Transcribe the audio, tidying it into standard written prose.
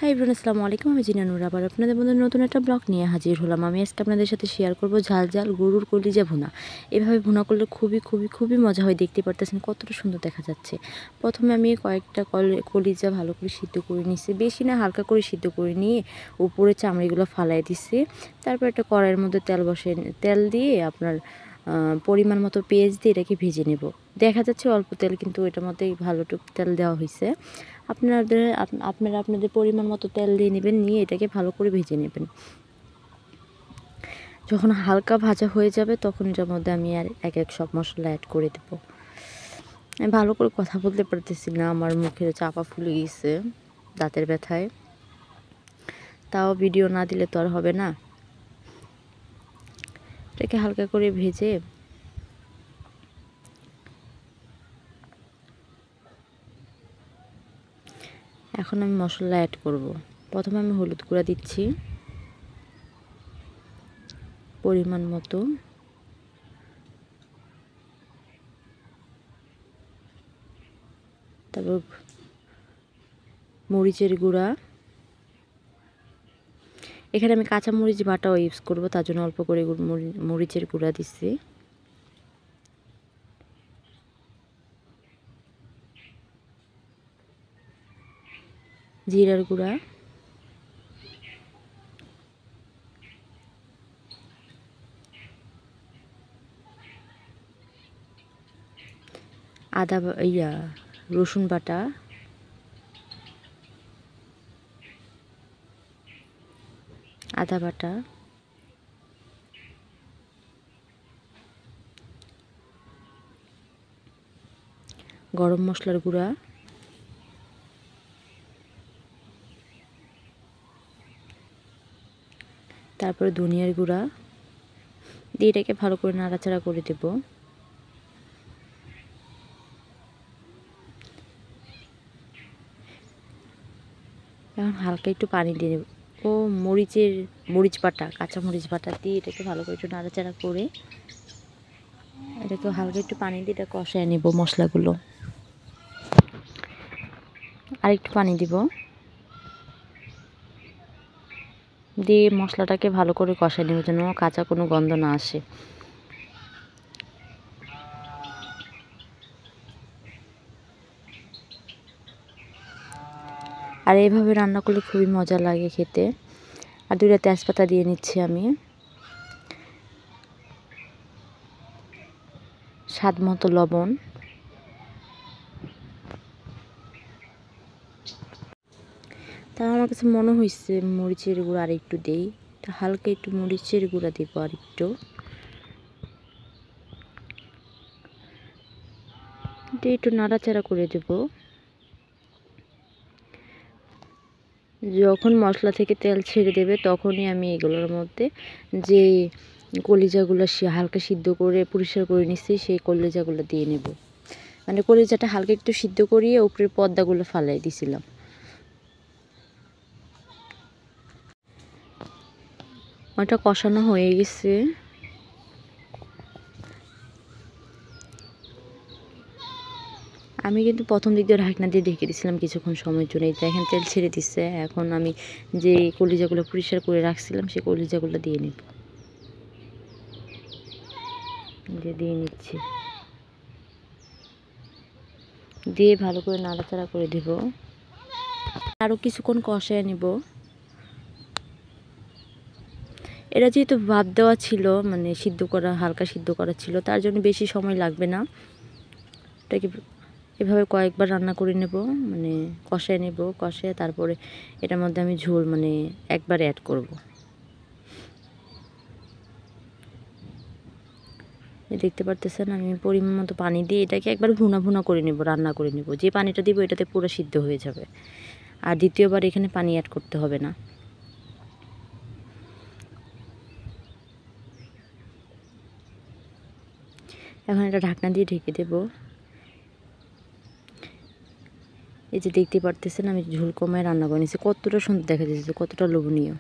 Hi everyone, আসসালামু আলাইকুম। আমি জিনা নূর আবার আপনাদের মধ্যে নতুন একটা ব্লগ নিয়ে হাজির হলাম। আমি আজকে আপনাদের সাথে শেয়ার করব ঝাল ঝাল গরুর কলিজা ভুনা। এভাবে ভুনা করলে খুবই মজা হয়। দেখতে পারতেছেন কতটা সুন্দর দেখা যাচ্ছে। প্রথমে আমি কয়েকটা কলিজা ভালো করে সিদ্ধ করে নিয়েছি, বেশি না হালকা করে সিদ্ধ করে নিয়ে উপরে চামড়িগুলো ফালাই দিছি। তারপর একটা কড়াইয়ের মধ্যে তেল দিয়ে আপনার পরিমাণ মতো পেঁয়াজ দিয়ে এটাকে ভেজে নেব। দেখা যাচ্ছে অল্প তেল, কিন্তু এটার মধ্যে ভালোটুকু তেল দেওয়া হয়েছে। আপনারা আপনাদের পরিমাণ মতো তেল দিয়ে নেবেন, নিয়ে এটাকে ভালো করে ভেজে নেবেন। যখন হালকা ভাজা হয়ে যাবে তখন এটার মধ্যে আমি আর এক সব মশলা অ্যাড করে দেব। আমি ভালো করে কথা বলতে পারতেছি না, আমার মুখে চাপা ফুলে গেছে দাঁতের ব্যথায়। তাও ভিডিও না দিলে তো আর হবে না। এটাকে হালকা করে ভেজে এখন আমি মশলা অ্যাড করব। প্রথমে আমি হলুদ গুঁড়া দিচ্ছি পরিমাণ মতো, তারপর মরিচের গুঁড়া। এখানে আমি কাঁচা মরিচ বাটাও ইউজ করব, তার জন্য অল্প করে মরিচের গুঁড়া দিচ্ছি। জিরার গুঁড়া, রসুন বাটা, আদা বাটা, গরম মশলার গুঁড়া, তারপরে ধনিয়ার গুঁড়া দিয়ে এটাকে ভালো করে নাড়াচাড়া করে দেব। এখন হালকা একটু পানি দিয়ে দেব ও মরিচ বাটা, কাঁচা মরিচ বাটা দিয়ে এটাকে ভালো করে একটু নাড়াচাড়া করে এটাকে হালকা একটু পানি দিয়ে এটা কষায় নেব। মশলাগুলো আর একটু পানি দিব, দিয়ে মশলাটাকে ভালো করে কষায় নেব যেন কাঁচা কোনো গন্ধ না আসে। আর এইভাবে রান্না করলে খুবই মজা লাগে খেতে। আর 2টা তেজপাতা দিয়ে নিচ্ছি আমি, স্বাদ মতো লবণ। তা আমার কাছে মনে হয়েছে মরিচের গুঁড়া আর একটু দেই, তা হালকা একটু মরিচের গুঁড়া দেবো আর একটু। দিয়ে একটু নাড়াচাড়া করে দেব। যখন মশলা থেকে তেল ছেড়ে দেবে তখনই আমি এগুলোর মধ্যে যে কলিজাগুলো হালকা সিদ্ধ করে পরিষ্কার করে নিচ্ছি সেই কলিজাগুলো দিয়ে নেব। মানে কলিজাটা হালকা একটু সিদ্ধ করিয়ে উপরের পর্দাগুলো ফালাই দিছিলাম। ওটা কষানো হয়ে গেছে। আমি কিন্তু প্রথম দিক দিয়ে ঢাকনা দিয়ে ঢেকে দিয়েছিলাম কিছুক্ষণ সময়ের জন্য। এই দেখেন তেল ছেড়ে দিচ্ছে। এখন আমি যে কলিজাগুলো পরিষ্কার করে রাখছিলাম সেই কলিজাগুলো দিয়ে নেব, দিয়ে নিচ্ছি। দিয়ে ভালো করে নাড়াচাড়া করে দেব। আরও কিছুক্ষণ কষায় নেব। এটা যেহেতু ভাপ দেওয়া ছিল, মানে হালকা সিদ্ধ করা ছিল, তার জন্য বেশি সময় লাগবে না। এটাকে এভাবে কয়েকবার রান্না করে নেব, মানে কষায় নেব। কষায় তারপরে এটার মধ্যে আমি ঝোল একবার অ্যাড করব। দেখতে পারতেছেন আমি পরিমাণ মতো পানি দিয়ে এটাকে একবার ভুনা করে নেব, রান্না করে নেব। যে পানিটা দিব এটাতে পুরো সিদ্ধ হয়ে যাবে, আর দ্বিতীয়বার এখানে পানি অ্যাড করতে হবে না। এখন এটা ঢাকনা দিয়ে ঢেকে দেব। এই যে দেখতে পারতেছেন আমি ঝোল কমায় রান্না করে নিয়েছি। কতটা সুন্দর দেখা যাচ্ছে, কতটা লোভনীয়।